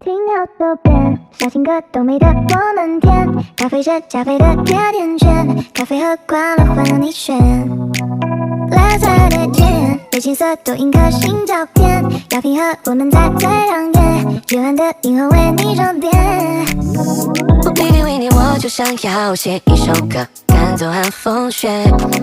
心跳都变，小情歌都美得我们甜，咖啡是加菲的甜甜圈，咖啡和快乐换了你选。Let's have it again， 对青涩多印颗心照片，要平和我们在最亮眼，绝暗的银河为你装点。我偏偏为你，我就想要写一首歌，赶走寒风雪，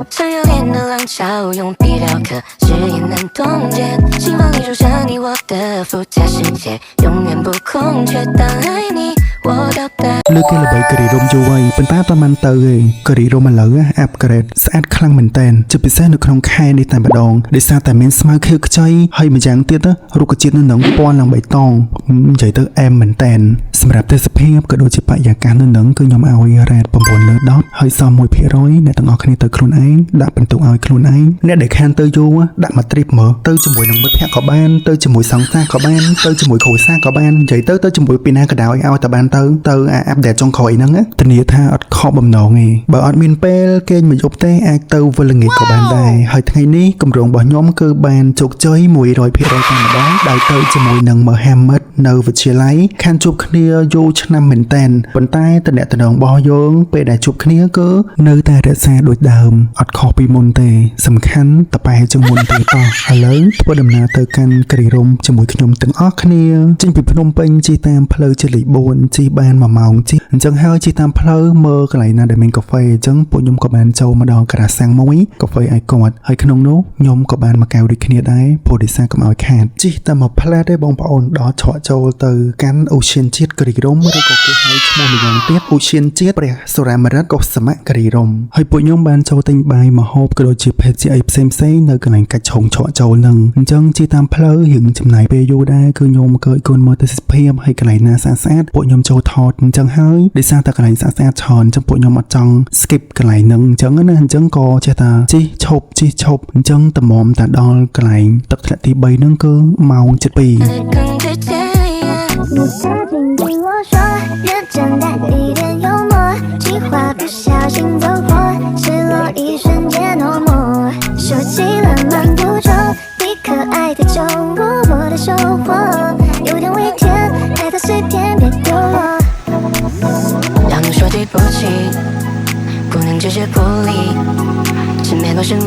想要恋的浪潮，用笔雕刻，誓言难冻结，心房里住着你我的附加世界，永远不空缺。当爱你，我表达。លើកគេល្បីការីរ៉ុំយូរហើយប៉ុន្តែប្រហែលទៅឯងការីរ៉ុំឥឡូវអាប់ក្រេតស្អាតខ្លាំងមែនតើជាពិសេសនៅក្នុងខែនេះតែម្ដងដោយសារតែមានស្មៅខៀវខ្ចីហើយម្យ៉ាងទៀតរុក្ខជាតិនៅនឹងពណ៌ឡើងបៃតងនិយាយទៅអែមមែនតើសម្រាប់ទេសភាពក៏ដូចជាបរិយាកាសនៅនឹងគឺខ្ញុំឲ្យរ៉េត9លើ10ហើយសម1%អ្នកទាំងអស់គ្នាទៅខ្លួនឯងដាក់បន្ទុកឲ្យខ្លួនឯងអ្នកដែលខានទៅយូរដាក់មកទ្រីបមើលទៅជាមួយនឹងមិត្តភក្តិក៏បានទៅជាមួយសង្សារក៏បានទៅជាមួយគ្រួសារក៏បាននិយាយទៅជាមួយពីណាក៏ដោយឲ្យតែបានទៅអាប់ដេតចុងក្រោយហ្នឹងធានាថាអត់ខកបំណងទេបើអត់មានពេលគេមួយយប់ទេអាចទៅវិលល្ងាចក៏បានដែរហើយថ្ងៃនេះគម្រោងរបស់ខ្ញុំគឺបានជោគជ័យ 100% តែម្ដងដោយទៅជាមួយនឹង Mohammed នៅវិទ្យាល័យខានជួបគ្នាយូរឆ្នាំមែនតើប៉ុន្តែតំណែងរបស់យើងពេលដែលជួបគ្នាគឺនៅតែរក្សាដូចដើមអត់ខុសពីមុនទេសំខាន់តប៉ែជាងមុនទេតោះឥឡូវធ្វើដំណើរទៅកាន់ការីរ៉ុំជាមួយខ្ញុំទាំងអស់គ្នាចេញពីភ្នំពេញជិះតាមផ្លូវជាលេខ4ជិះបាន1ម៉ោងជិះអញ្ចឹងហើយជិះតាមផ្លូវមើលកន្លែងណាដែលមានកាហ្វេអញ្ចឹងពួកខ្ញុំក៏បានចូលមកដល់ការ៉ាសាំងមួយកាហ្វេឲ្យគាត់ហើយក្នុងនោះខ្ញុំក៏បានមកកៅដូចគ្នាដែរព្រោះដោយសារកុំឲ្យខាតជិះតែមួយផ្លែទេបងប្អូនដល់ឆក់ចូលទៅកាន់អូសៀនជាតិការីរ៉ុំឬក៏គេហៅឈ្មោះម្យ៉ាងទៀតអូសៀនជាតិព្រះសុរាមរិតកុសមៈការីរ៉ុំហើយពួកខ្ញុំបានចូលទិញបាយមកហូបក៏ដូចជាភេសជ្ជៈអីផ្សេងនៅកន្លែងកាច់ឆុងឆក់ចូលនឹងអញ្ចឹងជិះតាមផ្លូវរៀងចំណាយពេលយូរដែរគឺខ្ញុំក៏គន់មើលទេសភាពហើយកន្លែងណាស្អាតពួកខ្ញុំចូលថតអញ្ចឹងហើយដោយសារតែកន្លែងស្អាតច្រើនអញ្ចឹងពួកខ្ញុំអត់ចង់ skip កន្លែងហ្នឹងអញ្ចឹងណាអញ្ចឹងក៏ចេះតែជិះឈប់អញ្ចឹងតម្រាំតែដល់កន្លែងទឹកធ្លាក់ទី3ហ្នឹងគឺម៉ោង7:02你曾经对我说，认真带一点幽默，计划不小心走火，失落一瞬间落寞，收起了漫不周，你可爱的酒窝，我的收获，有点微甜，爱它随便别丢落。让你说对不起，不能只是不理。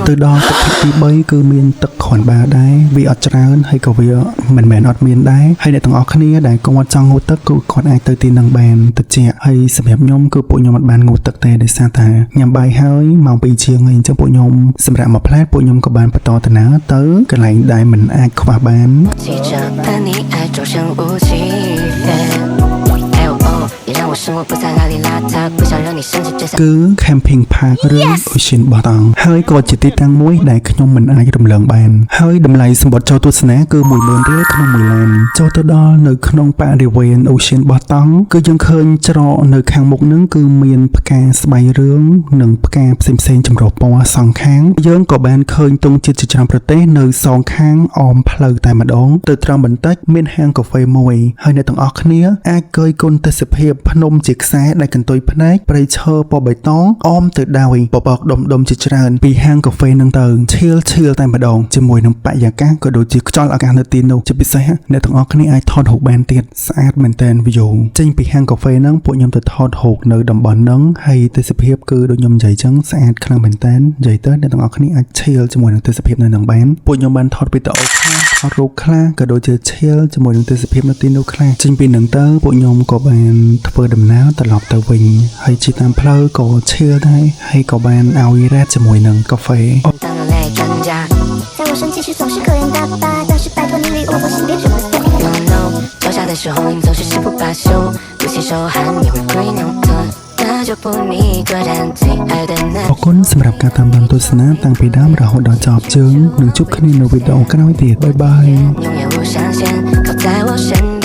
ទៅដល់ទឹកទី3គឺមានទឹកគ្រាន់បើដែរវាអត់ច្រើនហើយក៏វាមិនមែនអត់មានដែរហើយអ្នកទាំងអស់គ្នាដែលគាត់ចង់ងូតទឹកគឺគាត់អាចទៅទីនឹងបានតិចហើយសម្រាប់ខ្ញុំគឺពួកខ្ញុំអត់បានងូតទឹកទេដោយសារតែញ៉ាំបាយហើយម៉ោង2ជាងហើយអញ្ចឹងពួកខ្ញុំសម្រាប់មួយផ្លែពួកខ្ញុំក៏បានបន្តដំណើរទៅកន្លែងដែលមិនអាចខ្វះបានគឺ camping park ឬ Ocean Bottom ហើយក៏ជាទីតាំងមួយដែលខ្ញុំមិនអាចរំលងបានហើយតម្លៃសម្បត្តិចូលទស្សនាគឺ10000រៀលក្នុងមួយឡានចូលទៅដល់នៅក្នុងបរិវេណ Ocean Bottom គឺយើងឃើញច្រកនៅខាងមុខនឹងគឺមានផ្កាស្បៃរឿងនិងផ្កាផ្សេងចម្រុះពណ៌សងខាងយើងក៏បានឃើញទង់ជាតិជាច្រើនប្រទេសនៅសងខាងអមផ្លូវតែម្ដងទៅត្រង់បន្តិចមានហាងកាហ្វេមួយហើយអ្នកទាំងអស់គ្នាអាចគយគន់ទេសភាពភ្នំជាខ្សែដែលកន្ទុយភ្នែកព្រៃឈើពណ៌បៃតងអមទៅដោយបបកដុំជាច្រើនពីហាងកាហ្វេនឹងទៅឈៀលតែម្ដងជាមួយនឹងបរិយាកាសក៏ដូចជាខ្យល់អាកាសនៅទីនោះជាពិសេសអ្នកទាំងអស់គ្នាអាចថតរូបបានទៀតស្អាតមែនតើ view ចេញពីហាងកាហ្វេហ្នឹងពួកខ្ញុំទៅថតរូបនៅតំបន់ហ្នឹងហើយទេសភាពគឺដូចខ្ញុំនិយាយចឹងស្អាតខ្លាំងមែនតើនិយាយទៅអ្នកទាំងអស់គ្នាអាចឈៀលជាមួយនឹងទេសភាពនៅនឹងបានពួកខ្ញុំបានថតវីដេអូខ្លះថតរូបខ្លះក៏ដូចជាឈៀលជាមួយនឹងទេសភាពនៅទីនោះខ្លះចេញពីនឹងទៅពួកខ្ញុំក៏បានធ្វើដំណើរត្រឡប់ទៅវិញហើយជិះតាមផ្លូវក៏ឈៀលដែរហើយក៏បានឲ្យរ៉េតជាមួយនឹងកាហ្វេ在我生气时总是可人大巴，但是拜托你离我或心别这么碎。No， 脚下的时候你总是誓不罢休，不洗手汗也会归扭的，那就不你一个人最爱的那。អរគុណសម្រាប់ការតាមដានទស្សនាតាំងពីដើមរហូតដល់ចប់ជើងនឹងជួបគ្នានៅវីដេអូក្រោយទៀតបាយបាយ。永远无上限，靠在我身边。